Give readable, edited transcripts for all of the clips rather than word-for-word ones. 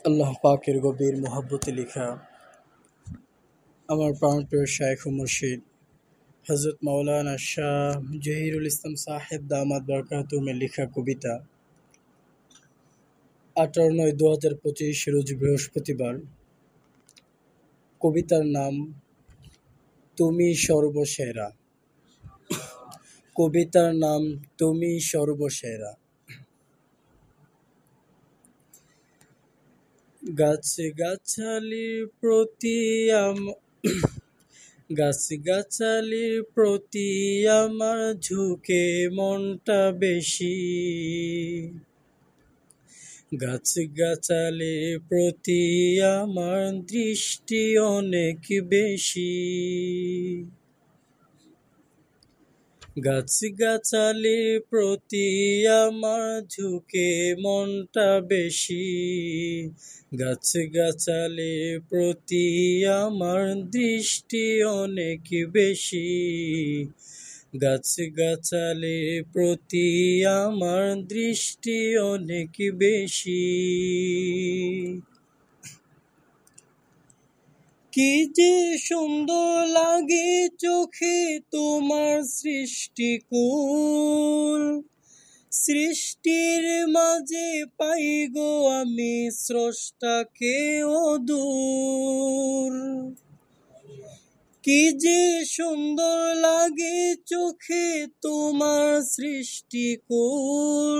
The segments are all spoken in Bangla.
আল্লাহ পাকের গভীর মহব্বতে লিখা আমার প্রাণপ্রিয় শাইখ ও মুর্শিদ হযরত মাওলানা শাহ জহিরুল ইসলাম সাহেব দামাত বরকাতুহুমের লিখা কবিতা 18/9/2025 রোজ বৃহস্পতিবার। কবিতার নাম তুমি সর্বসেরা। কবিতার নাম তুমি সর্বসেরা। গাছগাছালির প্রতি আমার ঝুঁকে মনটা বেশি। গাছগাছালির প্রতি আমার দৃষ্টি অনেক বেশি। গাছগাছালির প্রতি আমার ঝুঁকে মনটা বেশি। গাছগাছালির প্রতি আমার দৃষ্টি অনেক বেশি। গাছগাছালির প্রতি আমার দৃষ্টি অনেক বেশি। কি যে সুন্দর লাগে চোখে তোমার সৃষ্টিকুল। সৃষ্টির মাঝে পাই গো আমি স্রষ্টাকে অদূর। কি যে সুন্দর লাগে চোখে তোমার সৃষ্টিকুল।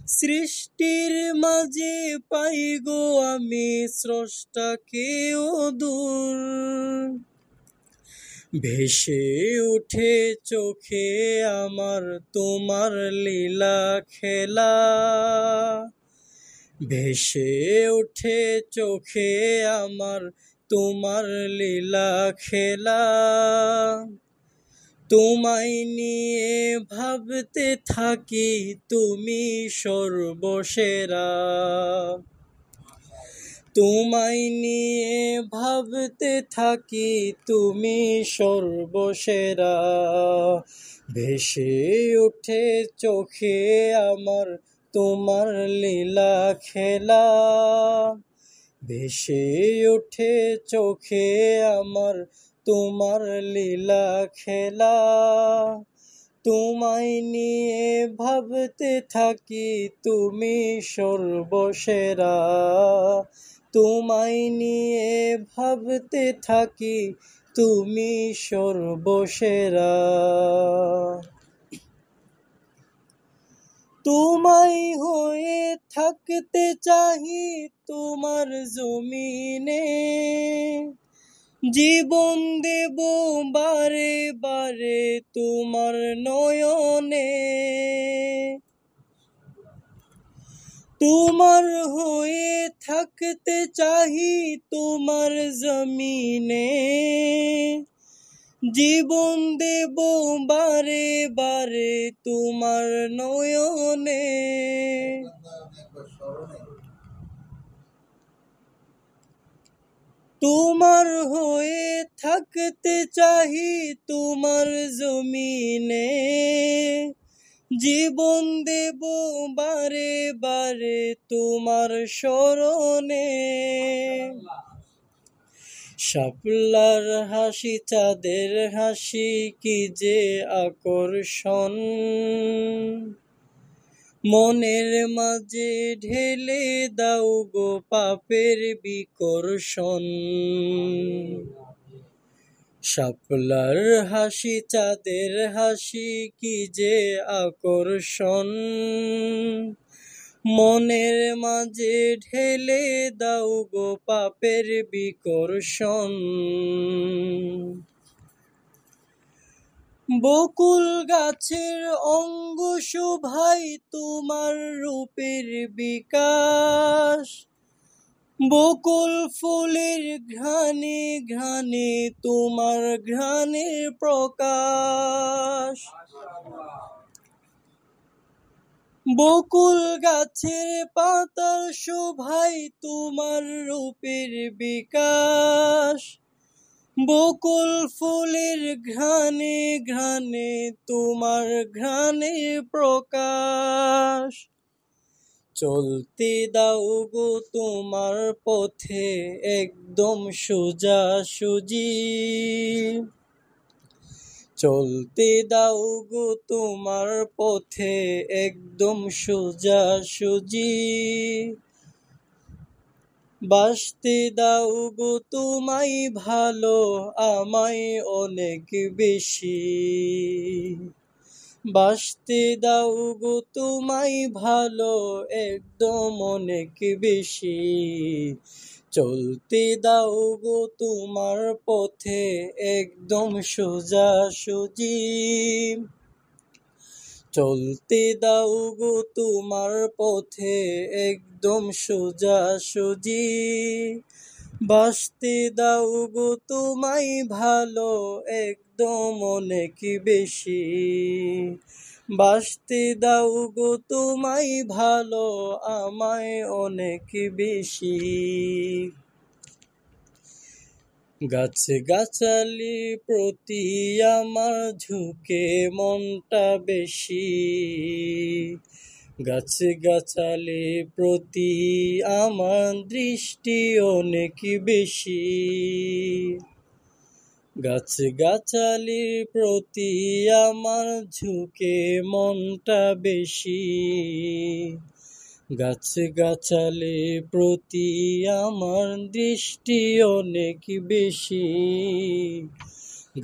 সৃষ্টির মাঝে পাই গো আমি স্রষ্টাকে অদূর। ভেসে ওঠে চোখে আমার তোমার লীলা খেলা। ভেসে ওঠে চোখে আমার তোমার লীলা খেলা। তোমায় নিয়ে ভাবতে থাকি তুমি সর্বসেরা। তোমায় নিয়ে ভাবতে থাকি তুমি সর্বসেরা। ভেসে ওঠে চোখে আমার তোমার লীলা খেলা। ভেসে ওঠে চোখে আমার তোমার লীলা খেলা। তোমায় নিয়ে ভাবতে থাকি তুমি সর্বসেরা। তোমায় নিয়ে ভাবতে থাকি তুমি সর্বসেরা। তোমায় হয়ে থাকতে চাহি তোমার জমিনে। জীবন দেব বারে বারে তোমার নয়নে। তোমার হয়ে থাকতে চাহি তোমার জমিনে। জীবন দেব বারে বারে তোমার নয়নে। তোমার হয়ে থাকতে চাহি তোমার জমিনে। জীবন দেব বারে বারে তোমার শরণে। শাপলার হাসি চাঁদের হাসি কি যে আকর্ষণ। মনের মাঝে ঢেলে দাও গো পাপের বিকর্ষণ। শাপলার হাসি চাঁদের হাসি কি যে আকর্ষণ। মনের মাঝে ঢেলে দাও গো পাপের বিকর্ষণ। বকুল গাছের অঙ্গ শোভায় তোমার রূপের বিকাশ। বকুল ফুলের ঘ্রাণে ঘ্রাণে তোমার ঘ্রাণের প্রকাশ। বকুল গাছের পাতার শোভায় তোমার রূপের বিকাশ। বকুল ফুলের ঘ্রাণে ঘ্রাণে তোমার ঘ্রাণের প্রকাশ। চলতে দাও গো তোমার পথে একদম সোজাসুজি, চলতে দাও গো তোমার পথে একদম সোজাসুজি, বাসতে দাও গো তোমায় ভালো আমায় অনেক বেশি, বাসতে দাও গো তোমায় ভালো একদম অনেক বেশি, চলতে দাও গো তোমার পথে একদম সোজাসুজি, চলতে দাও গো তোমার পথে একদম সোজাসুজি, বাসতে দাও গো তোমায় ভালো একদম অনেক বেশি, বাসতে দাও গো তোমায় ভালো আমায় অনেক বেশি। গাছে গাছালি প্রতি আমার ঝুঁকে মনটা বেশি, গাছে গাছালি প্রতি আমার দৃষ্টি অনেক বেশি, গাছে গাছালি প্রতি আমার ঝুঁকে মনটা বেশি, গাছে গাছালি প্রতি আমার দৃষ্টি অনেক বেশি,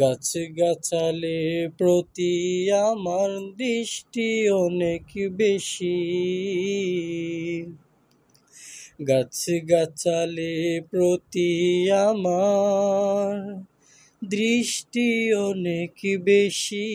গাছে গাছালি প্রতি আমার দৃষ্টি অনেক বেশি, গাছে গাছালি প্রতি আমার দৃষ্টি অনেক বেশি।